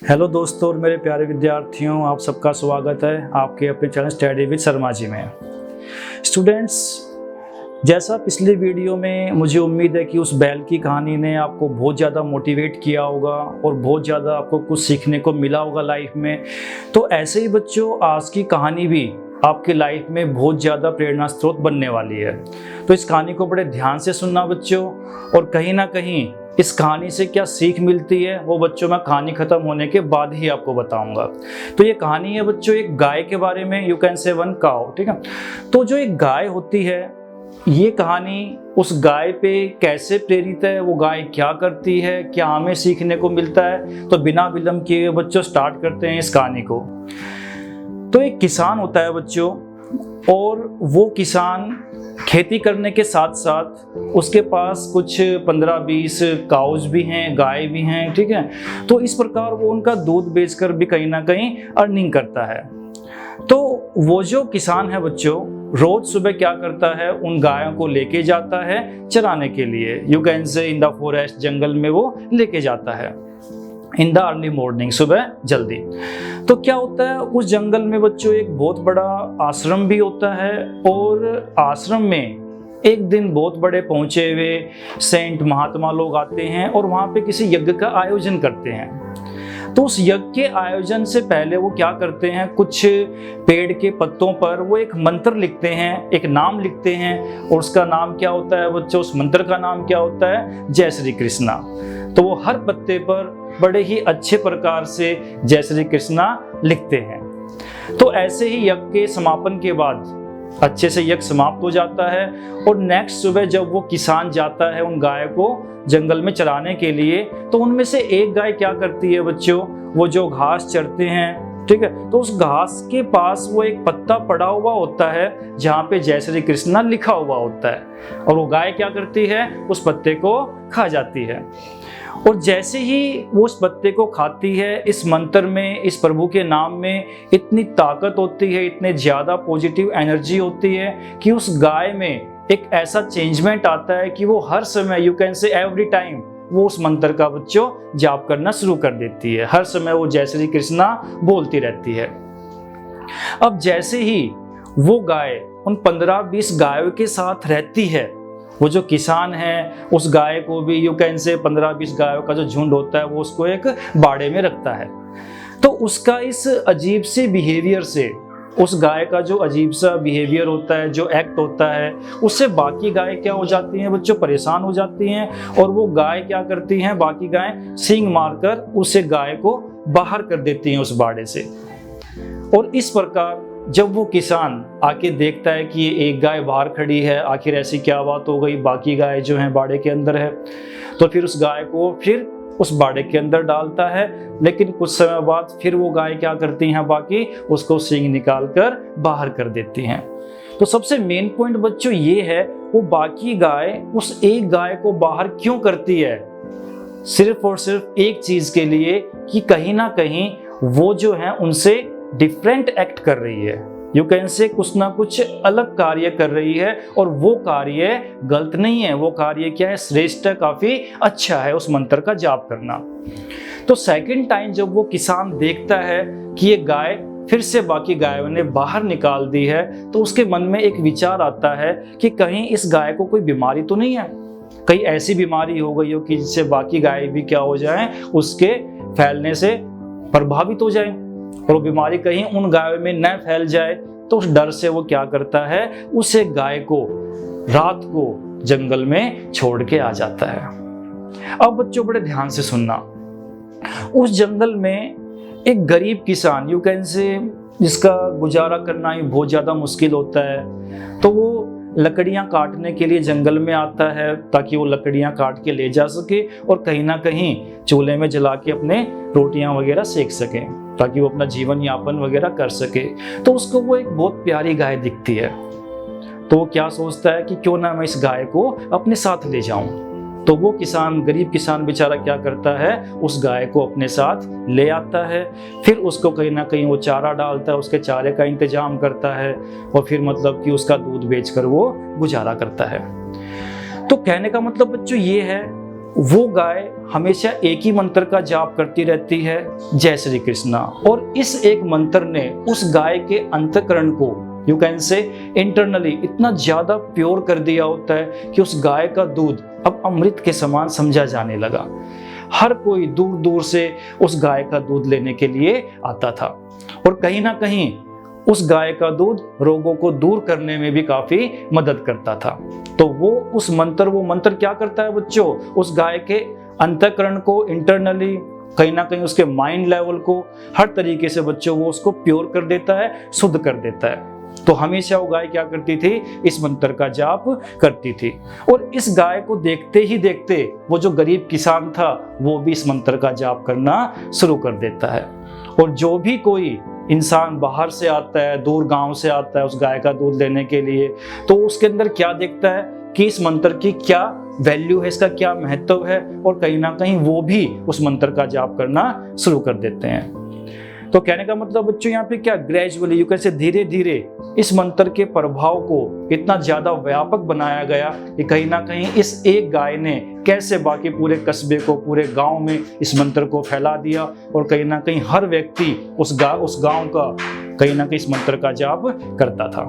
Hello दोस्तों और मेरे प्यारे विद्यार्थियों, आप सबका स्वागत है आपके अपने channel study with Sharma ji में। स्टूडेंट्स, जैसा पिछले वीडियो में मुझे उम्मीद है कि उस बैल की कहानी ने आपको बहुत ज़्यादा मोटिवेट किया होगा और बहुत ज़्यादा आपको कुछ सीखने को मिला होगा लाइफ में। तो ऐसे ही बच्चों, आज की कहानी भी आपके लाइफ में बहुत ज़्यादा प्रेरणा स्रोत बनने वाली है। तो इस कहानी को बड़े ध्यान से सुनना बच्चों, और कहीं ना कहीं इस कहानी से क्या सीख मिलती है वो बच्चों मैं कहानी खत्म होने के बाद ही आपको बताऊंगा। तो ये कहानी है बच्चों एक गाय के बारे में, you can say one cow, ठीक है। तो जो एक गाय होती है, ये कहानी उस गाय पे कैसे प्रेरित है, वो गाय क्या करती है, क्या हमें सीखने को मिलता है। तो बिना विलंब किए बच्चों स्टार्ट करते हैं इस कहानी को। तो एक किसान होता है बच्चों, और वो किसान खेती करने के साथ साथ उसके पास कुछ 15-20 काउज भी हैं, गाय भी हैं, ठीक है। तो इस प्रकार वो उनका दूध बेचकर भी कहीं ना कहीं अर्निंग करता है। तो वो जो किसान है बच्चों, रोज सुबह क्या करता है, उन गायों को लेके जाता है चराने के लिए, you can say in the forest, जंगल में वो लेके जाता है इन द अर्ली मॉर्निंग, सुबह जल्दी। तो क्या होता है, उस जंगल में बच्चों एक बहुत बड़ा आश्रम भी होता है, और आश्रम में एक दिन बहुत बड़े पहुंचे हुए सेंट महात्मा लोग आते हैं और वहां पे किसी यज्ञ का आयोजन करते हैं। तो उस यज्ञ के आयोजन से पहले वो क्या करते हैं, कुछ पेड़ के पत्तों पर वो एक मंत्र लिखते हैं, एक नाम लिखते हैं, और उसका नाम क्या होता है बच्चों, उस मंत्र का नाम क्या होता है, जय श्री कृष्णा। तो वो हर पत्ते पर बड़े ही अच्छे प्रकार से जय श्री कृष्णा लिखते हैं। तो ऐसे ही यज्ञ के समापन के बाद अच्छे से यज्ञ समाप्त हो जाता है, और नेक्स्ट सुबह जब वो किसान जाता है उन गाय को जंगल में चराने के लिए, तो उनमें से एक गाय क्या करती है बच्चों, वो जो घास चरते हैं, ठीक है, तो उस घास के पास वो एक पत्ता पड़ा हुआ होता है जहाँ पे जय श्री कृष्णा लिखा हुआ होता है, और वो गाय क्या करती है, उस पत्ते को खा जाती है। और जैसे ही वो उस पत्ते को खाती है, इस मंत्र में, इस प्रभु के नाम में इतनी ताकत होती है, इतने ज़्यादा पॉजिटिव एनर्जी होती है कि उस गाय में एक ऐसा चेंजमेंट आता है कि वो हर समय, you can say every time, वो उस मंत्र का बच्चों जाप करना शुरू कर देती है। हर समय वो जय श्री कृष्णा बोलती रहती है। अब जैसे ही वो गाय उन 15-20 गायों के साथ रहती है, वो जो किसान है उस गाय को भी, यू कैन से 15-20 गायों का जो झुंड होता है वो उसको एक बाड़े में रखता है। तो उसका इस अजीब से बिहेवियर से, उस गाय का जो अजीब सा बिहेवियर होता है, जो एक्ट होता है, उससे बाकी गाय क्या हो जाती हैं बच्चों, परेशान हो जाती हैं, और वो गाय क्या करती हैं, बाकी गाय सींग मारकर उसे गाय को बाहर कर देती हैं उस बाड़े से। और इस प्रकार जब वो किसान आके देखता है कि ये एक गाय बाहर खड़ी है, आखिर ऐसी क्या बात हो गई, बाकी गाय जो है बाड़े के अंदर है, तो फिर उस गाय को फिर उस बाड़े के अंदर डालता है। लेकिन कुछ समय बाद फिर वो गाय क्या करती हैं, बाकी उसको सींग निकाल कर बाहर कर देती हैं। तो सबसे मेन पॉइंट बच्चों ये है, वो बाकी गाय उस एक गाय को बाहर क्यों करती है, सिर्फ और सिर्फ एक चीज के लिए कि कहीं ना कहीं वो जो है उनसे डिफरेंट एक्ट कर रही है, यू कैन से कुछ ना कुछ अलग कार्य कर रही है, और वो कार्य गलत नहीं है, वो कार्य क्या है, श्रेष्ठ है, काफी अच्छा है उस मंत्र का जाप करना। तो सेकंड टाइम जब वो किसान देखता है कि ये गाय फिर से बाकी गायों ने बाहर निकाल दी है, तो उसके मन में एक विचार आता है कि कहीं इस गाय को कोई बीमारी तो नहीं है, कहीं ऐसी बीमारी हो गई हो कि जिससे बाकी गाय भी क्या हो जाए, उसके फैलने से प्रभावित हो जाए, और वो बीमारी कहीं उन गायों में न फैल जाए। तो उस डर से वो क्या करता है, उसे गाय को रात को जंगल में छोड़ के आ जाता है। अब बच्चों बड़े ध्यान से सुनना, उस जंगल में एक गरीब किसान, यू कैन से, जिसका गुजारा करना ही बहुत ज्यादा मुश्किल होता है, तो वो लकड़ियां काटने के लिए जंगल में आता है ताकि वो लकड़ियां काट के ले जा सके और कहीं ना कहीं चूल्हे में जला के अपने रोटियां वगैरह सेक सके, ताकि वो अपना जीवन यापन वगैरह कर सके। तो उसको वो एक बहुत प्यारी गाय दिखती है, तो वो क्या सोचता है कि क्यों ना मैं इस गाय को अपने साथ ले जाऊं। तो वो किसान, गरीब किसान बेचारा क्या करता है, उस गाय को अपने साथ ले आता है, फिर उसको कहीं ना कहीं वो चारा डालता है, उसके चारे का इंतजाम करता है, और फिर मतलब कि उसका दूध बेचकर वो गुजारा करता है। तो कहने का मतलब बच्चों ये है वो गाय हमेशा एक ही मंत्र का जाप करती रहती है, जय श्री कृष्णा। और इस एक मंत्र ने उस गाय के अंतःकरण को, यू कैन से इंटरनली, इतना ज्यादा प्योर कर दिया होता है कि उस गाय का दूध अब अमृत के समान समझा जाने लगा। हर कोई दूर दूर से उस गाय का दूध लेने के लिए आता था और कहीं ना कहीं उस गाय का दूध रोगों को दूर करने में भी काफी मदद करता था। तो वो मंत्र क्या करता है बच्चों, उस गाय के अंतःकरण को इंटरनली, कहीं ना कहीं उसके माइंड लेवल को हर तरीके से बच्चों वो उसको प्योर कर देता है, शुद्ध कर देता है। तो हमेशा वो गाय क्या करती थी, इस मंत्र का जाप करती थी। और इस गाय को देखते ही देखते वो जो गरीब किसान था वो भी इस मंत्र का जाप करना शुरू कर देता है। और जो भी कोई इंसान बाहर से आता है, दूर गांव से आता है उस गाय का दूध लेने के लिए, तो उसके अंदर क्या देखता है कि इस मंत्र की क्या वैल्यू है, इसका क्या महत्व है, और कहीं ना कहीं वो भी उस मंत्र का जाप करना शुरू कर देते हैं। तो कहने का मतलब बच्चों यहाँ पे क्या, ग्रेजुअली, यू कैन से धीरे धीरे इस मंत्र के प्रभाव को इतना ज्यादा व्यापक बनाया गया कि कहीं ना कहीं इस एक गाय ने कैसे बाकी पूरे कस्बे को, पूरे गांव में इस मंत्र को फैला दिया और कहीं ना कहीं हर व्यक्ति उस गांव का कहीं ना कहीं इस मंत्र का जाप करता था।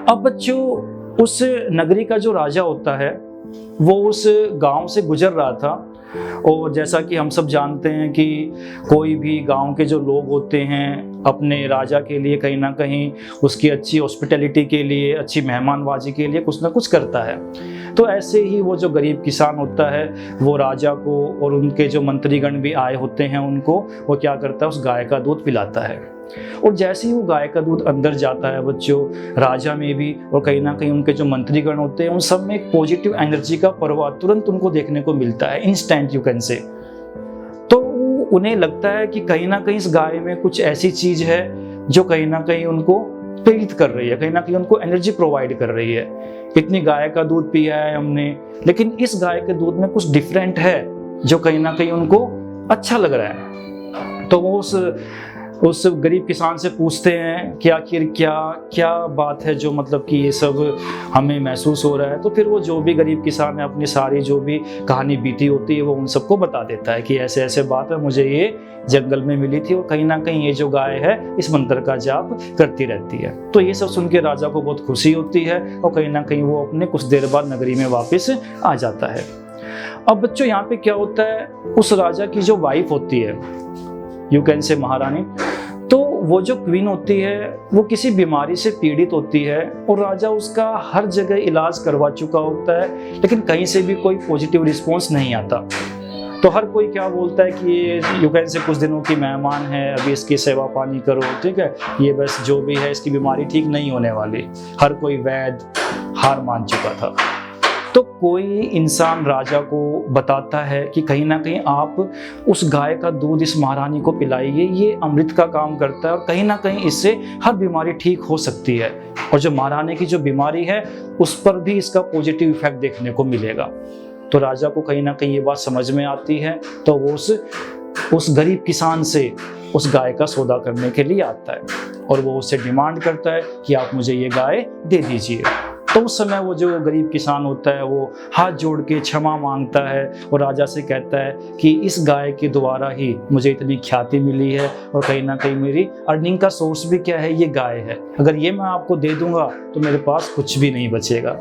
अब बच्चों उस नगरी का जो राजा होता है वो उस गांव से गुजर रहा था, और जैसा कि हम सब जानते हैं कि कोई भी गांव के जो लोग होते हैं अपने राजा के लिए कहीं ना कहीं उसकी अच्छी हॉस्पिटैलिटी के लिए, अच्छी मेहमानबाजी के लिए कुछ ना कुछ करता है। तो ऐसे ही वो जो गरीब किसान होता है वो राजा को और उनके जो मंत्रीगण भी आए होते हैं उनको वो क्या करता है, उस गाय का दूध पिलाता है। और जैसे ही वो गाय का दूध अंदर जाता है बच्चों, राजा में भी और कहीं ना कहीं उनके जो मंत्रीगण होते हैं उन सब में एक पॉजिटिव एनर्जी का प्रवाह तुरंत उनको देखने को मिलता है, इंस्टेंट यू कैन से। तो उन्हें लगता है कि कहीं ना कहीं इस गाय में कुछ ऐसी चीज है जो कहीं ना कहीं उनको प्रेरित कर रही है, कहीं ना कहीं उनको एनर्जी प्रोवाइड कर रही है। इतनी गाय का दूध पिया है हमने, लेकिन इस गाय के दूध में कुछ डिफरेंट है जो कहीं ना कहीं उनको अच्छा लग रहा है। तो वो उस गरीब किसान से पूछते हैं कि आखिर क्या बात है जो मतलब कि ये सब हमें महसूस हो रहा है। तो फिर वो जो भी गरीब किसान है अपनी सारी जो भी कहानी बीती होती है वो उन सबको बता देता है कि ऐसे ऐसे बात है, मुझे ये जंगल में मिली थी और कहीं ना कहीं ये जो गाय है इस मंत्र का जाप करती रहती है। तो ये सब सुन के राजा को बहुत खुशी होती है और कहीं ना कहीं वो अपने कुछ देर बाद नगरी में वापस आ जाता है। अब बच्चों यहाँ पे क्या होता है, उस राजा की जो वाइफ होती है, यू कैन से महारानी, तो वो जो क्वीन होती है वो किसी बीमारी से पीड़ित होती है और राजा उसका हर जगह इलाज करवा चुका होता है, लेकिन कहीं से भी कोई पॉजिटिव रिस्पॉन्स नहीं आता। तो हर कोई क्या बोलता है कि ये यू कैन से कुछ दिनों की मेहमान है, अभी इसकी सेवा पानी करो, ठीक है, ये बस जो भी है इसकी बीमारी ठीक नहीं होने वाली। हर कोई वैद्य हार मान चुका था। तो कोई इंसान राजा को बताता है कि कहीं ना कहीं आप उस गाय का दूध इस महारानी को पिलाइए, ये अमृत का काम करता है और कहीं ना कहीं इससे हर बीमारी ठीक हो सकती है और जो महारानी की जो बीमारी है उस पर भी इसका पॉजिटिव इफेक्ट देखने को मिलेगा। तो राजा को कहीं ना कहीं ये बात समझ में आती है, तो वो उस गरीब किसान से उस गाय का सौदा करने के लिए आता है और वो उससे डिमांड करता है कि आप मुझे ये गाय दे दीजिए। तो उस समय वो जो गरीब किसान होता है वो हाथ जोड़ के क्षमा मांगता है और राजा से कहता है कि इस गाय के द्वारा ही मुझे इतनी ख्याति मिली है और कहीं ना कहीं मेरी अर्निंग का सोर्स भी क्या है, ये गाय है। अगर ये मैं आपको दे दूंगा तो मेरे पास कुछ भी नहीं बचेगा।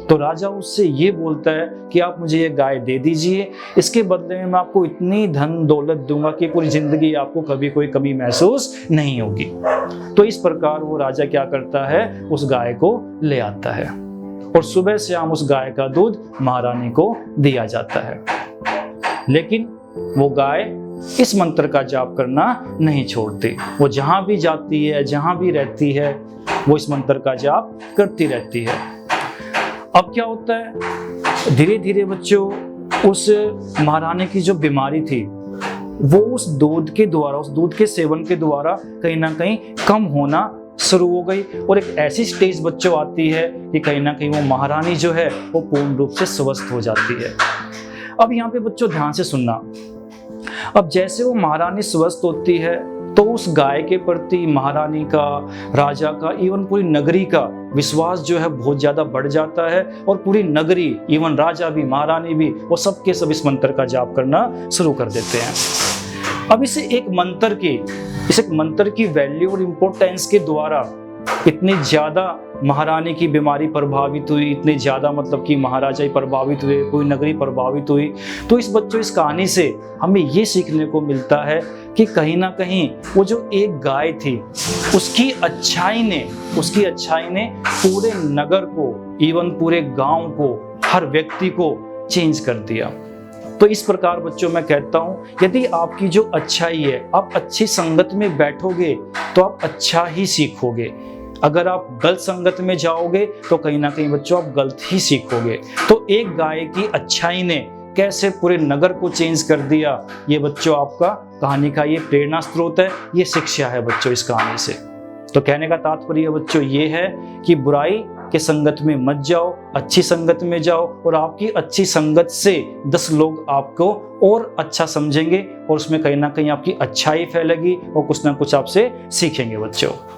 तो राजा उससे ये बोलता है कि आप मुझे ये गाय दे दीजिए, इसके बदले में मैं आपको इतनी धन दौलत दूंगा कि पूरी जिंदगी आपको कभी कोई कमी महसूस नहीं होगी। तो इस प्रकार वो राजा क्या करता है, उस गाय को ले आता है और सुबह शाम उस गाय का दूध महारानी को दिया जाता है। लेकिन वो गाय इस मंत्र का जाप करना नहीं छोड़ती, वो जहां भी जाती है, जहां भी रहती है, वो इस मंत्र का जाप करती रहती है। अब क्या होता है, धीरे धीरे बच्चों उस महारानी की जो बीमारी थी वो उस दूध के द्वारा, उस दूध के सेवन के द्वारा कहीं ना कहीं कम होना शुरू हो गई और एक ऐसी स्टेज बच्चों आती है कि कहीं ना कहीं वो महारानी जो है वो पूर्ण रूप से स्वस्थ हो जाती है। अब यहाँ पे बच्चों ध्यान से सुनना, अब जैसे वो महारानी स्वस्थ होती है तो उस गाय के प्रति महारानी का, राजा का, इवन पूरी नगरी का विश्वास जो है बहुत ज़्यादा बढ़ जाता है और पूरी नगरी, इवन राजा भी, महारानी भी, वो सबके सब इस मंत्र का जाप करना शुरू कर देते हैं। अब इस एक मंत्र की वैल्यू और इम्पोर्टेंस के द्वारा इतनी ज़्यादा महारानी की बीमारी प्रभावित हुई, इतने ज़्यादा मतलब कि महाराजा ही प्रभावित हुए, पूरी नगरी प्रभावित हुई। तो इस कहानी से हमें ये सीखने को मिलता है कि कहीं ना कहीं वो जो एक गाय थी उसकी अच्छाई ने पूरे नगर को, इवन पूरे गांव को, हर व्यक्ति को चेंज कर दिया। तो इस प्रकार बच्चों मैं कहता हूँ, यदि आपकी जो अच्छाई है, आप अच्छी संगत में बैठोगे तो आप अच्छा ही सीखोगे। अगर आप गलत संगत में जाओगे तो कहीं ना कहीं बच्चों आप गलत ही सीखोगे। तो एक गाय की अच्छाई ने कैसे पूरे नगर को चेंज कर दिया, ये बच्चों आपका कहानी का ये प्रेरणा स्रोत है, ये शिक्षा है बच्चों इस कहानी से। तो कहने का तात्पर्य बच्चों ये है कि बुराई के संगत में मत जाओ, अच्छी संगत में जाओ, और आपकी अच्छी संगत से 10 लोग आपको और अच्छा समझेंगे और उसमें कहीं ना कहीं आपकी अच्छाई फैलेगी और कुछ ना कुछ आपसे सीखेंगे बच्चों।